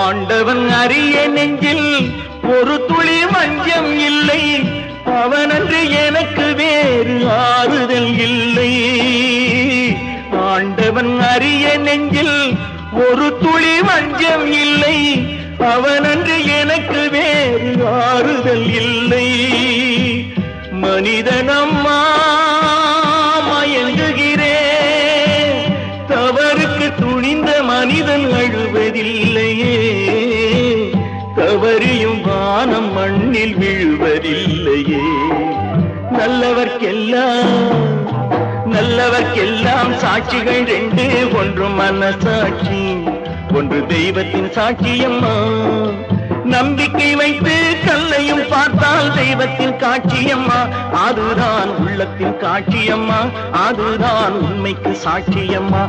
ஆண்டவன் அறிய நெஞ்சில் ஒரு துளி வஞ்சம் இல்லை, அவனன்று எனக்கு வேறு ஆறுதல் இல்லை. ஆண்டவன் அறிய நெஞ்சில் ஒரு துளி வஞ்சம் இல்லை, அவனன்று எனக்கு வேறு ஆறுதல் இல்லை. மனிதனம்மா மயங்குகிறேன், தவறுக்கு துணிந்த மனிதன் அழுவதில்லையே, தவறியும் வானம் மண்ணில் விழுவதில்லையே. நல்லவர்க்கெல்லாம் சாட்சிகள் ரெண்டு, ஒன்று மனசாட்சி, ஒன்று தெய்வத்தின் சாட்சியம்மா. நம்பிக்கை வைத்து கல்லையும் பார்த்தால் தெய்வத்தின் காட்சியம்மா, அதுதான் உள்ளத்தின் காட்சியம்மா, அதுதான் உண்மைக்கு சாட்சியம்மா.